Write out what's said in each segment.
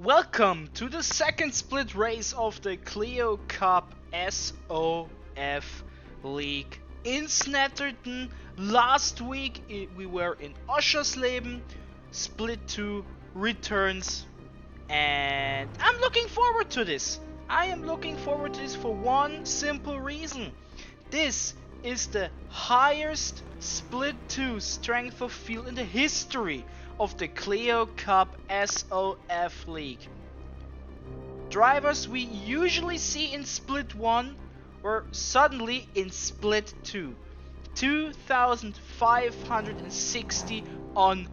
Welcome to the second split race of the Clio Cup SoF League in Snetterton. Last week we were in Oschersleben. Split 2 returns, and I'm looking forward to this. I am looking forward to this for one simple reason. This is the highest Split 2 strength of field in the history of the Clio Cup SoF League. Drivers we usually see in Split 1 were suddenly in Split 2. 2,560 on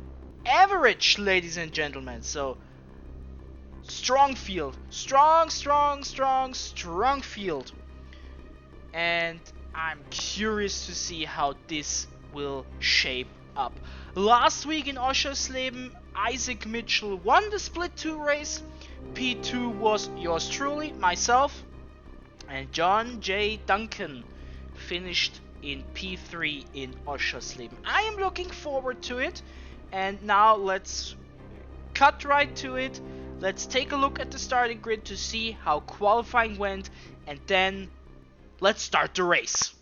average, ladies and gentlemen. So, strong field. Strong field. And I'm curious to see how this will shape up. Last week in Oschersleben, Isaac Mitchell won the Split 2 race. P2 was yours truly, myself, and John J. Duncan finished in P3 in Oschersleben. I am looking forward to it, and now let's cut right to it. Let's take a look at the starting grid to see how qualifying went, and then let's start the race.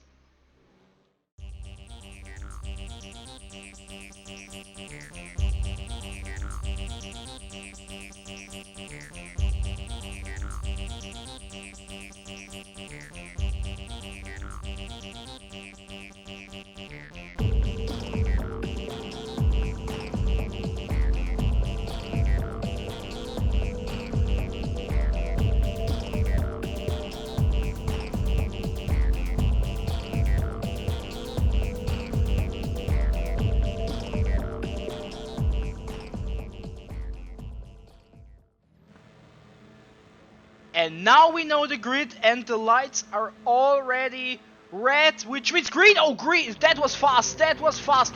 And now we know the grid, and the lights are already red, which means green. Oh, green! That was fast.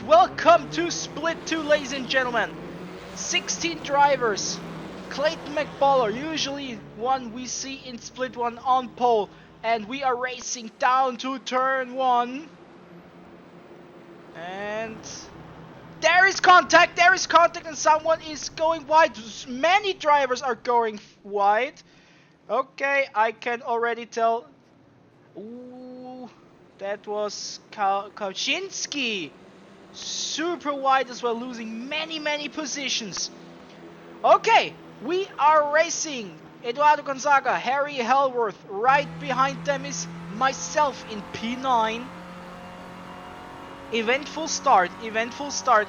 Welcome to Split 2, ladies and gentlemen. 16 drivers. Clayton McBoller, usually one we see in Split 1 on pole. And we are racing down to turn 1. And there is contact, and someone is going wide. Many drivers are going wide. Okay, I can already tell. Ooh, that was Kauczynski. Super wide as well, losing many positions. Okay, we are racing. Eduardo Gonzaga, Harry Helworth. Right behind them is myself in P9. Eventful start,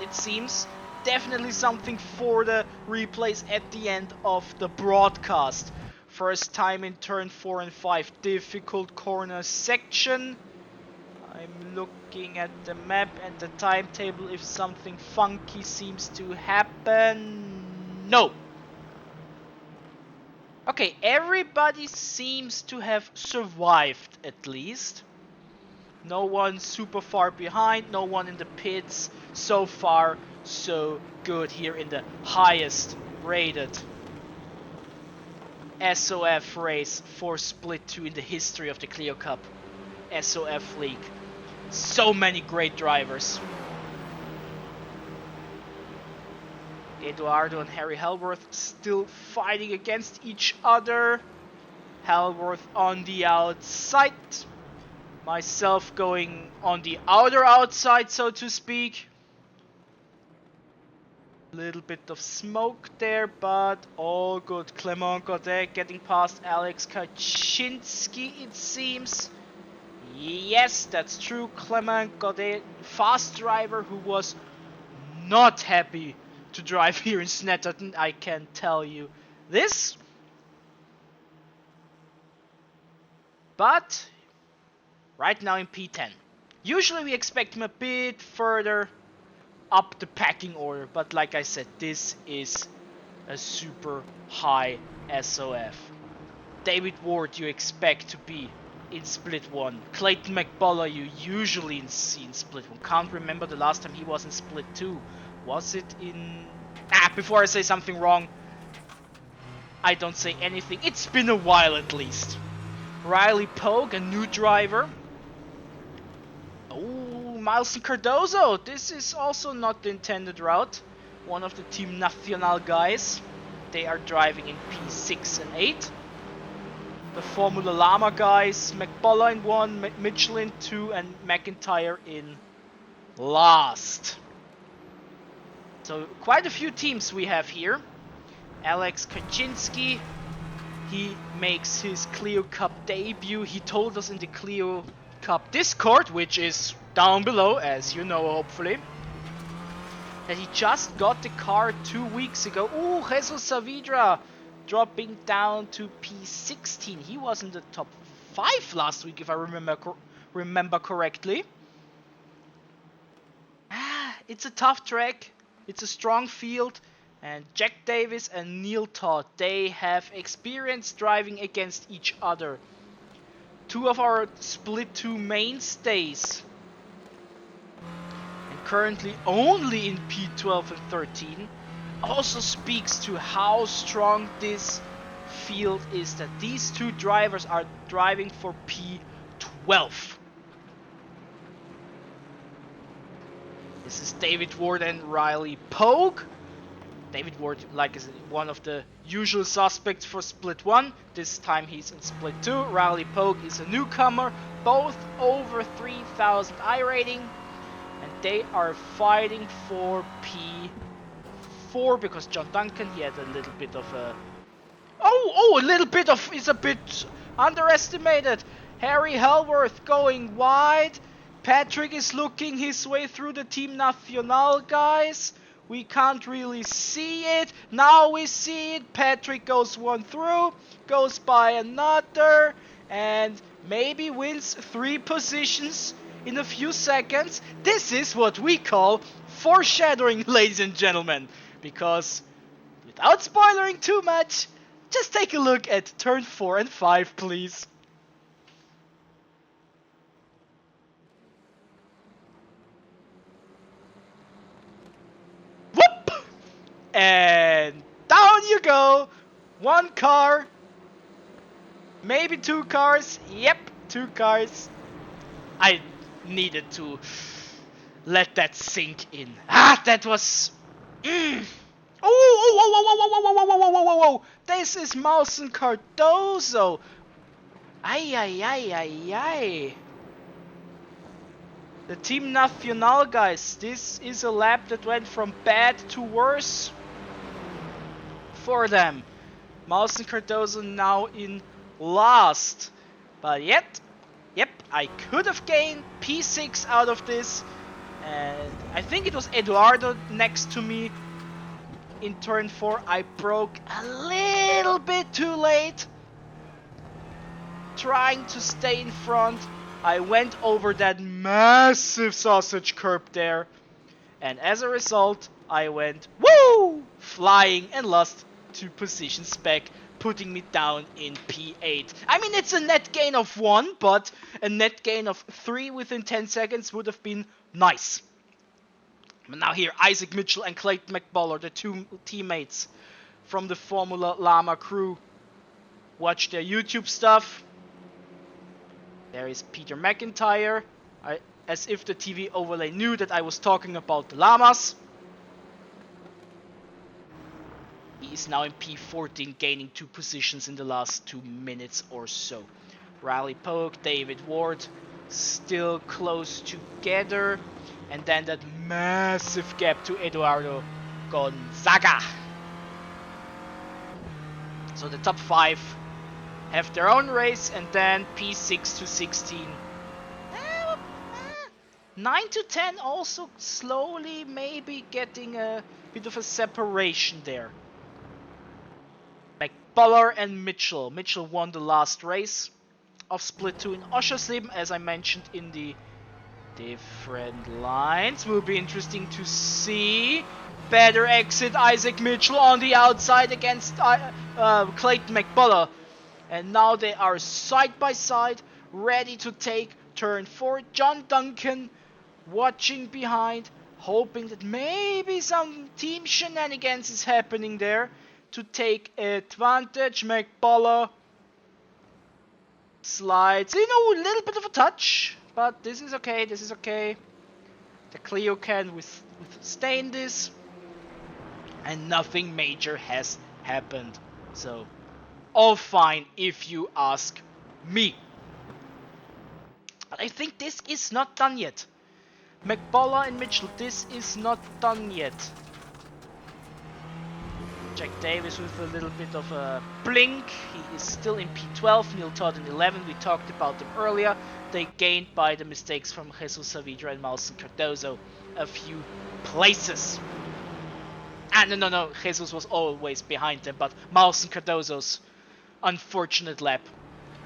it seems. Definitely something for the replays at the end of the broadcast. First time in turn 4 and 5, difficult corner section. I'm looking at the map and the timetable if something funky seems to happen. No. Okay, everybody seems to have survived at least. No one super far behind, no one in the pits. So far, so good here in the highest rated SoF race for Split 2 in the history of the Clio Cup SoF League. So many great drivers. Eduardo and Harry Helworth still fighting against each other. Helworth on the outside. Myself going on the outer outside, so to speak. Little bit of smoke there, but all good. Clément Godet getting past Alex Kauczynski, it seems. Yes, that's true. Clément Godet, fast driver who was not happy to drive here in Snetterton, I can tell you this. But right now in P10. Usually we expect him a bit further up the packing order, but like I said, this is a super high SoF. David Ward you expect to be in Split 1. Clayton McBoller you usually see in Split 1. Can't remember the last time he was in Split 2. Was it in... before I say something wrong, I don't say anything. It's been a while at least. Riley Pogue, a new driver. Oh, Miles Cardozo. This is also not the intended route. One of the Team Nacional guys. they are driving in P6 and 8. The Formula Llama guys, McBullough in 1, Mitchell in 2, and McIntyre in last. So quite a few teams we have here. Alex Kaczynski, he makes his Clio Cup debut. He told us in the Clio Cup Discord, which is down below, as you know hopefully, that he just got the car 2 weeks ago. Ooh, Jesus Saavedra dropping down to P16. He was in the top 5 last week, if I remember correctly. It's a tough track. It's a strong field. And Jack Davies and Neil Todd, they have experience driving against each other. Two of our Split 2 mainstays. And currently only in P12 and 13. Also speaks to how strong this field is, that these two drivers are driving for P12. This is David Ward and Riley Pogue. David Ward, like, is one of the usual suspects for Split 1. This time he's in Split 2. Riley Pogue is a newcomer, both over 3,000 iRating. And they are fighting for P4 because John Duncan, he had a little bit of a... Oh, a little bit of... is a bit underestimated. Harry Helworth going wide. Patrick is looking his way through the Team Nacional guys. We can't really see it. Now we see it. Patrick goes one through, goes by another, and maybe wins 3 positions in a few seconds. This is what we call foreshadowing, ladies and gentlemen. Because, without spoiling too much, just take a look at turn 4 and 5, please. And down you go. 1 car. Maybe 2 cars. Yep, 2 cars. I needed to let that sink in. That was... Oh, this is Mawson Cardozo. Ay. The Team Nacional guys. This is a lap that went from bad to worse for them. Mawson Cardozo now in last. But yep, I could have gained P6 out of this. And I think it was Eduardo next to me in turn 4. I broke a little bit too late, trying to stay in front. I went over that massive sausage curb there. And as a result, I went flying and lost 2 positions back, putting me down in P8. I mean, it's a net gain of 1, but a net gain of 3 within 10 seconds would have been nice. But now here, Isaac Mitchell and Clayton McBullough, the 2 teammates from the Formula Llama crew, watch their YouTube stuff. There is Peter McIntyre, as if the TV overlay knew that I was talking about the Llamas. He is now in P14, gaining 2 positions in the last 2 minutes or so. Riley Pogue, David Ward, still close together. And then that massive gap to Eduardo Gonzaga. So the top 5 have their own race, and then P6 to 16. 9 to 10 also slowly maybe getting a bit of a separation there. McBullough and Mitchell. Mitchell won the last race of Split 2 in Oschersleben, as I mentioned in the different lines. Will be interesting to see. Better exit Isaac Mitchell on the outside against Clayton McBullough. And now they are side by side, ready to take turn 4. John Duncan watching behind, hoping that maybe some team shenanigans is happening there to take advantage. McBullough slides, a little bit of a touch, but this is okay, The Clio can withstand this, and nothing major has happened. So, all fine if you ask me. But I think this is not done yet. McBolla and Mitchell, this is not done yet. Jack Davies with a little bit of a blink. He is still in P12, Neil Todd in 11. We talked about them earlier. They gained by the mistakes from Jesus Saavedra and Malson Cardozo a few places. No, Jesus was always behind them, but Malson Cardozo's unfortunate lap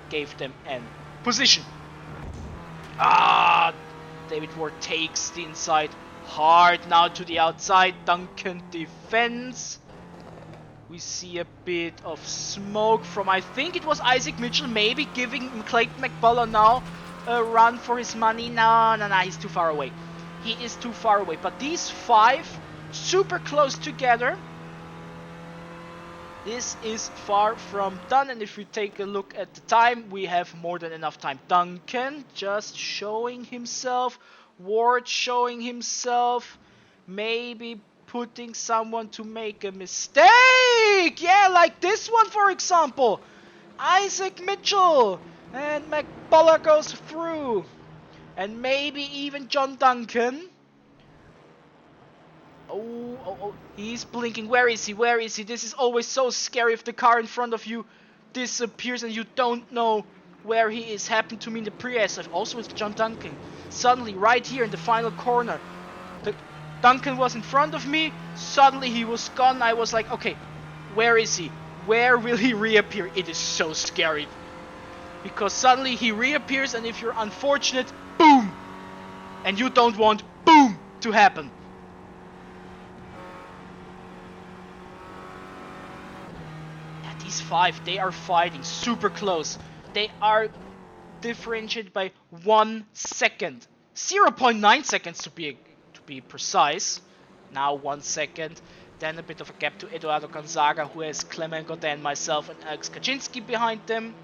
gave them an position. David Ward takes the inside hard now to the outside. Duncan defends. We see a bit of smoke from, I think it was Isaac Mitchell, maybe giving Clayton McBolla now a run for his money. No, he's too far away. He is too far away. But these five, super close together. This is far from done, and if we take a look at the time, we have more than enough time. Duncan just showing himself. Ward showing himself. Maybe putting someone to make a mistake. Yeah, like this one, for example. Isaac Mitchell. And McBolla goes through. And maybe even John Duncan. Oh, he's blinking. Where is he? Where is he? This is always so scary if the car in front of you disappears and you don't know where he is. Happened to me in the Prix SoF, also with John Duncan. Suddenly, right here in the final corner, Duncan was in front of me. Suddenly he was gone. I was like, okay, where is he? Where will he reappear? It is so scary. Because suddenly he reappears, and if you're unfortunate, boom! And you don't want boom to happen. These five, they are fighting super close. They are differentiated by 1 second. 0.9 seconds to be precise. Now 1 second. Then a bit of a gap to Eduardo Gonzaga, who has Clement Godin and myself and Alex Kaczynski behind them.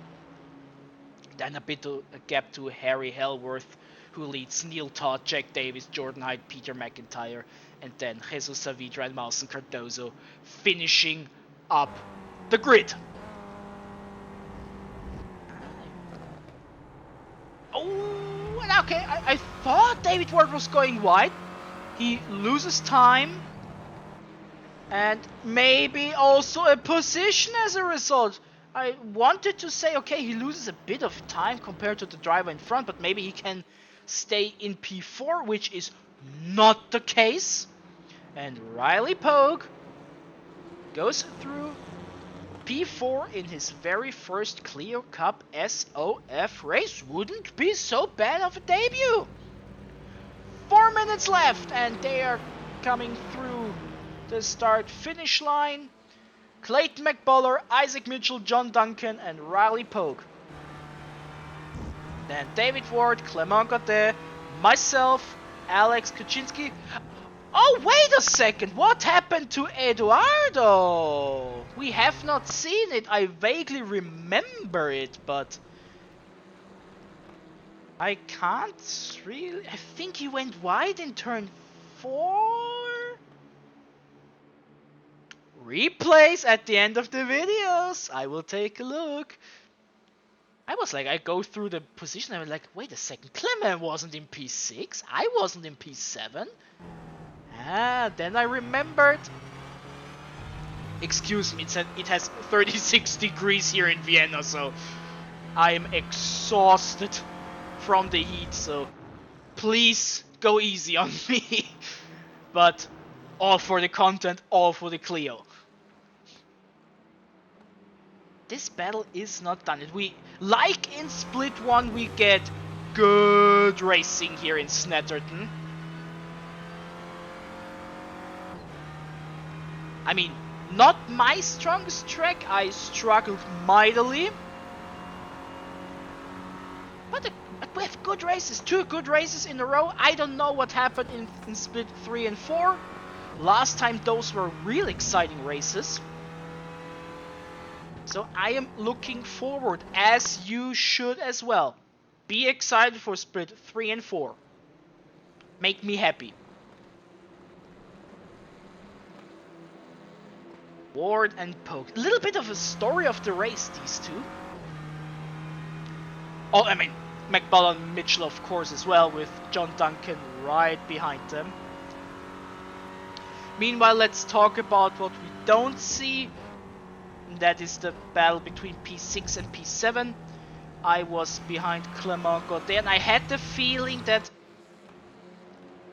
Then a bit of a gap to Harry Hellworth, who leads Neil Todd, Jack Davies, Jordan Hyde, Peter McIntyre, and then Jesus Saavedra and Malson Cardozo finishing up the grid. Oh, okay, I thought David Ward was going wide. He loses time. And maybe also a position as a result. I wanted to say, okay, he loses a bit of time compared to the driver in front, but maybe he can stay in P4, which is not the case. And Riley Pogue goes through P4 in his very first Clio Cup SoF race. Wouldn't be so bad of a debut. 4 minutes left, and they are coming through the start-finish line. Clayton McBolla, Isaac Mitchell, John Duncan, and Riley Pogue. Then David Ward, Clement Godin, myself, Alex Kaczynski. Oh, wait a second! What happened to Eduardo? We have not seen it. I vaguely remember it, but I can't really... I think he went wide in turn 4? Replays at the end of the videos. I will take a look. I was like, I go through the position. I was like, wait a second. Clement wasn't in P6. I wasn't in P7. Then I remembered. Excuse me, it has 36 degrees here in Vienna, so I am exhausted from the heat. So please go easy on me. But all for the content, all for the Clio. This battle is not done. Like in Split 1, we get good racing here in Snetterton. I mean, not my strongest track. I struggled mightily. But we have good races. 2 good races in a row. I don't know what happened in Split 3 and 4. Last time those were real exciting races. So I am looking forward, as you should as well. Be excited for Split 3 and 4. Make me happy. Ward and Poke. A little bit of a story of the race, these two. Oh, I mean, McBall and Mitchell, of course, as well, with John Duncan right behind them. Meanwhile, let's talk about what we don't see. That is the battle between P6 and P7. I was behind Clement Godet, and I had the feeling that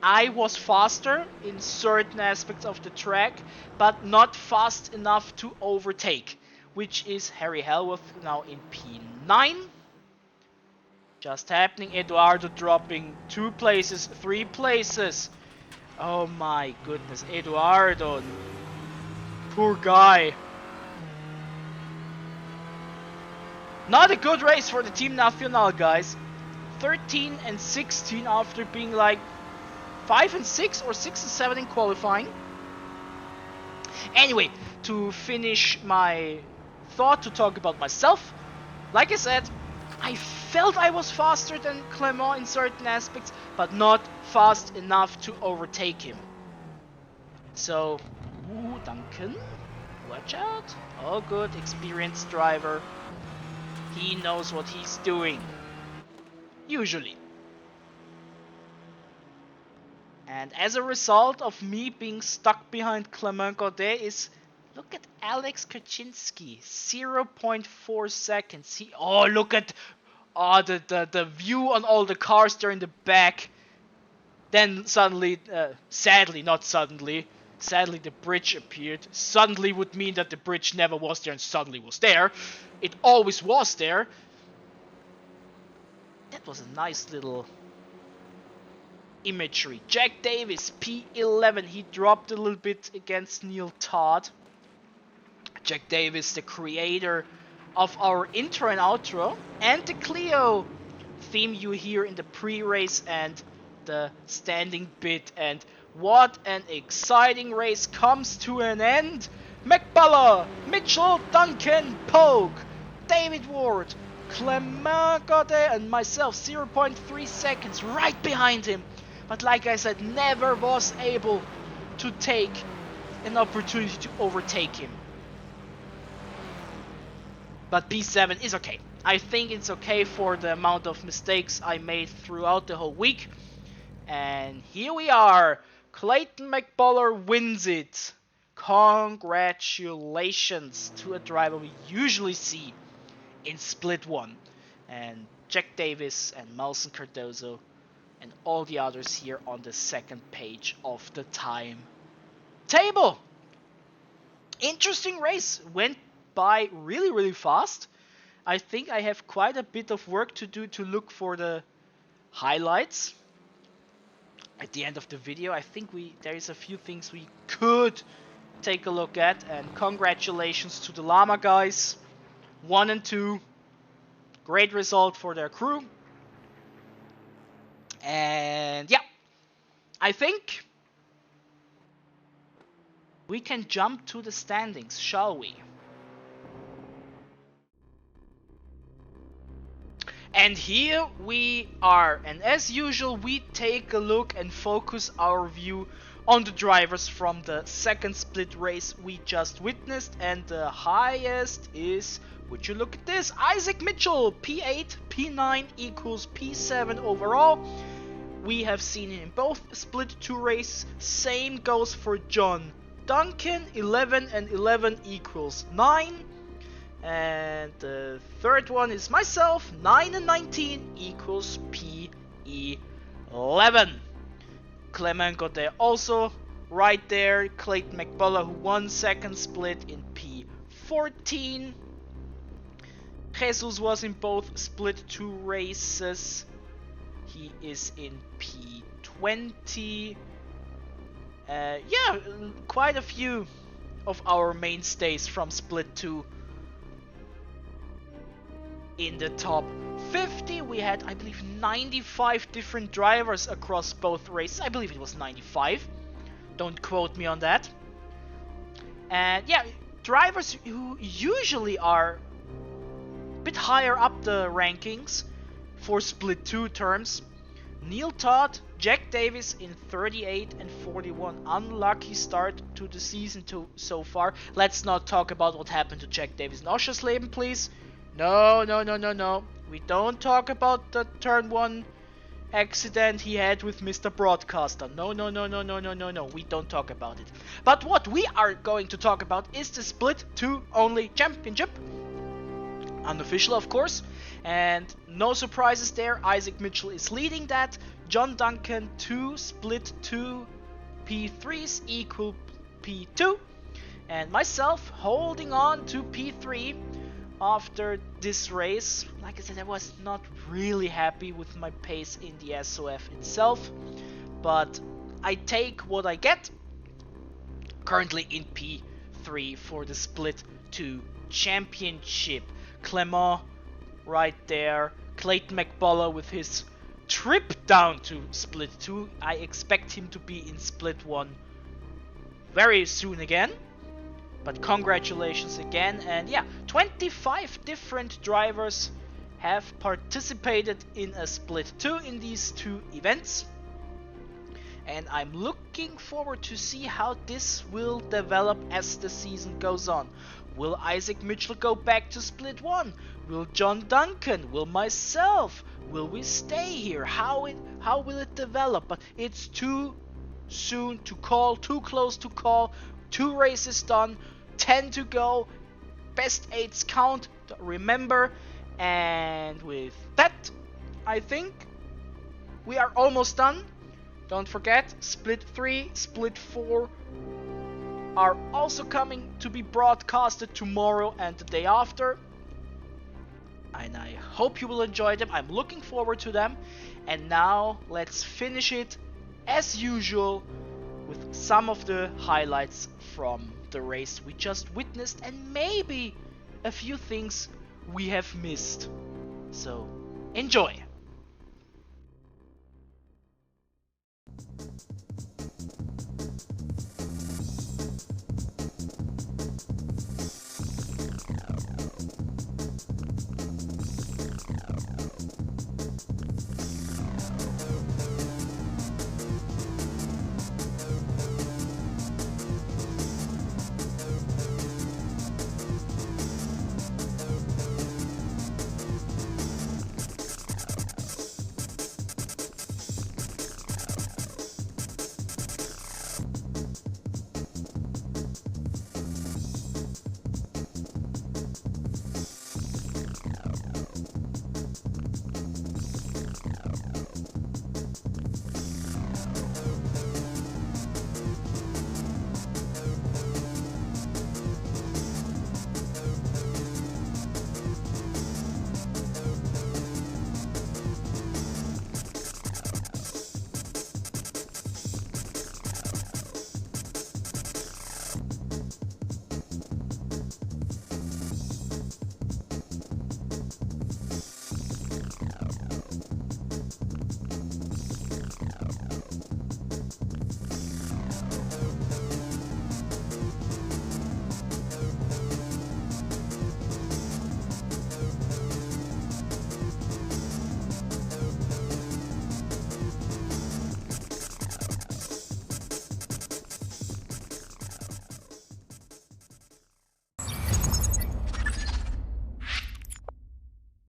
I was faster in certain aspects of the track, but not fast enough to overtake, which is Harry Helworth now in P9. Just happening. Eduardo dropping 2 places, 3 places. Oh my goodness, Eduardo. Poor guy. Not a good race for the Team Nacional, guys. 13 and 16 after being like 5 and 6 or 6 and 7 in qualifying. Anyway, to finish my thought, to talk about myself, like I said, I felt I was faster than Clement in certain aspects, but not fast enough to overtake him. So, ooh, Duncan, watch out. All good, experienced driver. He knows what he's doing. Usually. And as a result of me being stuck behind Clement Godet is, look at Alex Kaczynski, 0.4 seconds. Oh, look at the view on all the cars there in the back. Then suddenly, sadly the bridge appeared. Suddenly would mean that the bridge never was there and suddenly was there. It always was there. That was a nice little imagery. Jack Davies, P11. He dropped a little bit against Neil Todd. Jack Davies, the creator of our intro and outro, and the Clio theme you hear in the pre-race and the standing bit. And what an exciting race comes to an end. McBullough, Mitchell, Duncan, Pogue, David Ward, Clement Godet and myself, 0.3 seconds right behind him. But like I said, never was able to take an opportunity to overtake him. But P7 is okay. I think it's okay for the amount of mistakes I made throughout the whole week. And here we are. Clayton McBuller wins it. Congratulations to a driver we usually see in Split 1. And Jack Davis and Melson Cardozo and all the others here on the second page of the time table. Interesting race. Went by really fast. I think I have quite a bit of work to do to look for the highlights at the end of the video. I think there is a few things we could take a look at, and congratulations to the Llama guys. 1 and 2. Great result for their crew. And yeah, I think we can jump to the standings, shall we? And here we are, and as usual we take a look and focus our view on the drivers from the second split race we just witnessed. And the highest is, would you look at this, Isaac Mitchell, P8, P9 equals P7 overall. We have seen him in both split 2 races. Same goes for John Duncan, 11 and 11 equals 9. And the third one is myself, 9 and 19 equals P11. Clement Godet also right there. Clayton McBullough, who won second split, in P14. Jesus was in both split 2 races. He is in P20. Yeah, quite a few of our mainstays from split 2 in the top 50. We had, I believe, 95 different drivers across both races. I believe it was 95. Don't quote me on that. And yeah, drivers who usually are a bit higher up the rankings for split 2 terms. Neil Todd, Jack Davies in 38 and 41. Unlucky start to the season so far. Let's not talk about what happened to Jack Davies in Oschersleben, please. No. We don't talk about the turn 1 accident he had with Mr. Broadcaster. No. We don't talk about it. But what we are going to talk about is the Split 2 only championship. Unofficial, of course. And no surprises there. Isaac Mitchell is leading that. John Duncan 2, Split 2, P3s equal P2. And myself holding on to P3 after this race. Like I said, I was not really happy with my pace in the SoF itself. But I take what I get. Currently in P3 for the Split 2 championship. Clement right there. Clayton McBullough with his trip down to Split 2. I expect him to be in Split 1 very soon again. But congratulations again. And yeah, 25 different drivers have participated in a Split 2 in these two events. And I'm looking forward to see how this will develop as the season goes on. Will Isaac Mitchell go back to Split 1? Will John Duncan? Will myself? Will we stay here? How will it develop? But it's too soon to call, too close to call. 2 races done, 10 to go. Best 8s count, remember. And with that, I think we are almost done. Don't forget, Split 3, Split 4 are also coming to be broadcasted tomorrow and the day after. And I hope you will enjoy them. I'm looking forward to them. And now let's finish it as usual with some of the highlights from the race we just witnessed and maybe a few things we have missed. So enjoy!